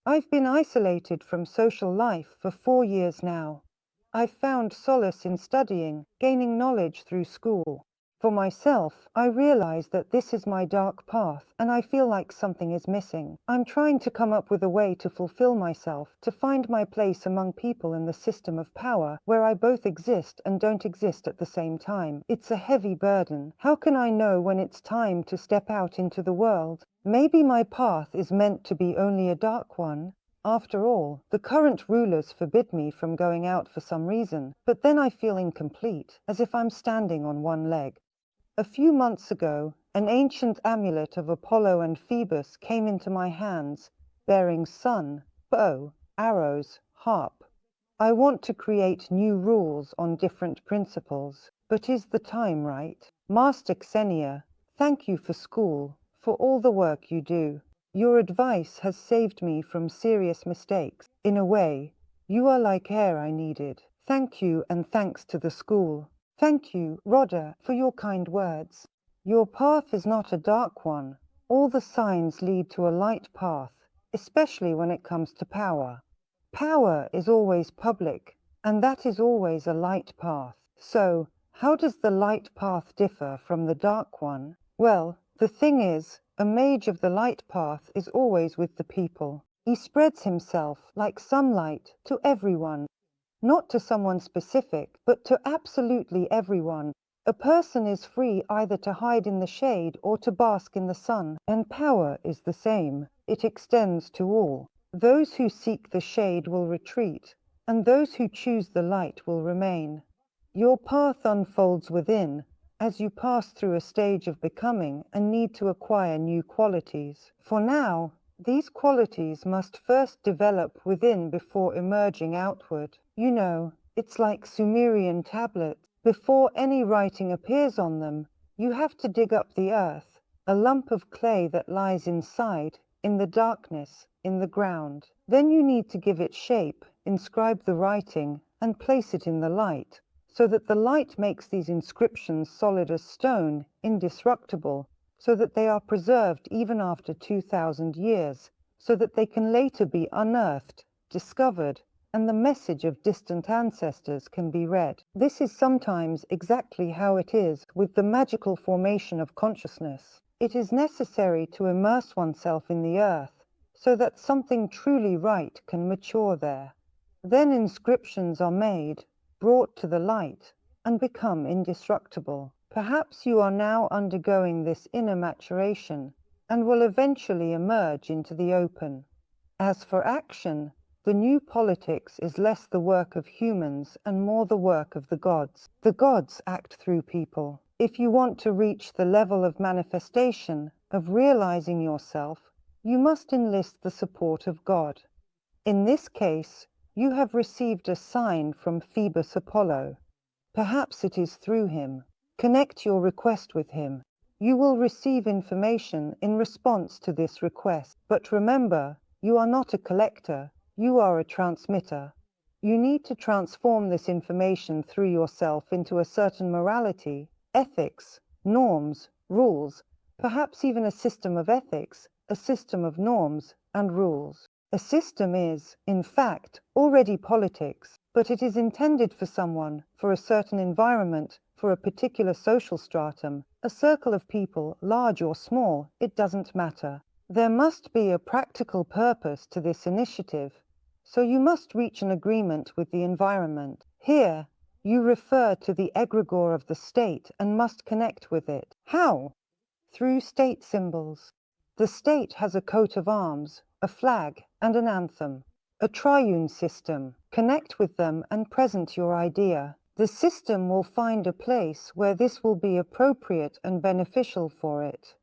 I've been isolated from social life for 4 years now. I've found solace in studying, gaining knowledge through school. For myself, I realize that this is my dark path and I feel like something is missing. I'm trying to come up with a way to fulfill myself, to find my place among people in the system of power where I both exist and don't exist at the same time. It's a heavy burden. How can I know when it's time to step out into the world? Maybe my path is meant to be only a dark one. After all, the current rulers forbid me from going out for some reason, but then I feel incomplete, as if I'm standing on one leg. A few months ago, an ancient amulet of Apollo and Phoebus came into my hands, bearing sun, bow, arrows, harp. I want to create new rules on different principles, but is the time right? Master Xenia, thank you for school, for all the work you do. Your advice has saved me from serious mistakes. In a way, you are like air I needed. Thank you, and thanks to the school. Thank you, Rhoda, for your kind words. Your path is not a dark one. All the signs lead to a light path, especially when it comes to power. Power is always public, and that is always a light path. So, how does the light path differ from the dark one? Well, the thing is, a mage of the light path is always with the people. He spreads himself like sunlight to everyone. Not to someone specific, but to absolutely everyone. A person is free either to hide in the shade or to bask in the sun, and power is the same. It extends to all. Those who seek the shade will retreat, and those who choose the light will remain. Your path unfolds within, as you pass through a stage of becoming and need to acquire new qualities. For now, these qualities must first develop within before emerging outward. You know, it's like Sumerian tablets. Before any writing appears on them, you have to dig up the earth, a lump of clay that lies inside, in the darkness, in the ground. Then you need to give it shape, inscribe the writing, and place it in the light, so that the light makes these inscriptions solid as stone, indestructible, so that they are preserved even after 2,000 years, so that they can later be unearthed, discovered, and the message of distant ancestors can be read. This is sometimes exactly how it is with the magical formation of consciousness. It is necessary to immerse oneself in the earth, so that something truly right can mature there. Then inscriptions are made, brought to the light, and become indestructible. Perhaps you are now undergoing this inner maturation, and will eventually emerge into the open. As for action, the new politics is less the work of humans and more the work of the gods. The gods act through people. If you want to reach the level of manifestation, of realizing yourself, you must enlist the support of God. In this case, you have received a sign from Phoebus Apollo. Perhaps it is through him. Connect your request with him. You will receive information in response to this request. But remember, you are not a collector, you are a transmitter. You need to transform this information through yourself into a certain morality, ethics, norms, rules, perhaps even a system of ethics, a system of norms and rules. A system is, in fact, already politics, but it is intended for someone, for a certain environment, for a particular social stratum, a circle of people, large or small, it doesn't matter. There must be a practical purpose to this initiative, so you must reach an agreement with the environment. Here, you refer to the egregore of the state and must connect with it. How? Through state symbols. The state has a coat of arms, a flag, and an anthem. A triune system. Connect with them and present your idea. The system will find a place where this will be appropriate and beneficial for it.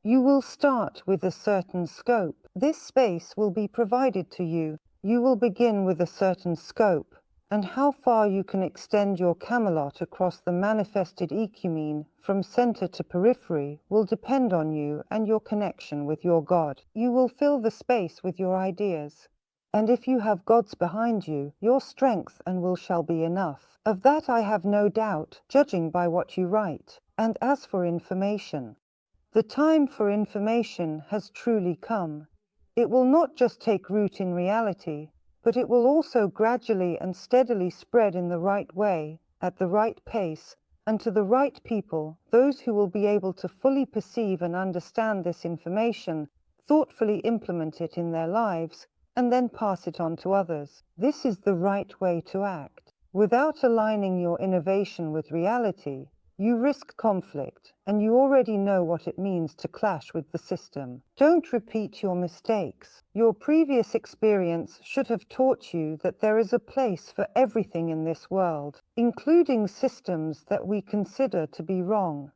You will start with a certain scope. This space will be provided to you. You will begin with a certain scope, and how far you can extend your Camelot across the manifested ecumene from center to periphery will depend on you and your connection with your God. You will fill the space with your ideas. And if you have gods behind you, your strength and will shall be enough. Of that I have no doubt, judging by what you write. And as for information, the time for information has truly come. It will not just take root in reality, but it will also gradually and steadily spread in the right way, at the right pace, and to the right people, those who will be able to fully perceive and understand this information, thoughtfully implement it in their lives, and then pass it on to others. This is the right way to act. Without aligning your innovation with reality, you risk conflict, and you already know what it means to clash with the system. Don't repeat your mistakes. Your previous experience should have taught you that there is a place for everything in this world, including systems that we consider to be wrong.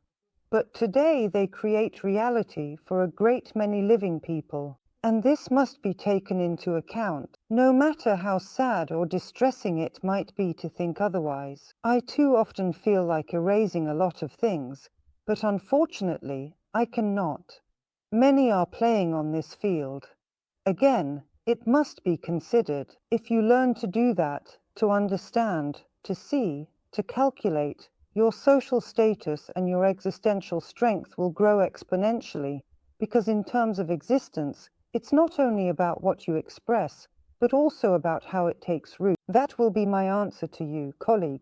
But today they create reality for a great many living people. And this must be taken into account, no matter how sad or distressing it might be to think otherwise. I too often feel like erasing a lot of things, but unfortunately, I cannot. Many are playing on this field. Again, it must be considered. If you learn to do that, to understand, to see, to calculate, your social status and your existential strength will grow exponentially, because in terms of existence, it's not only about what you express, but also about how it takes root. That will be my answer to you, colleague.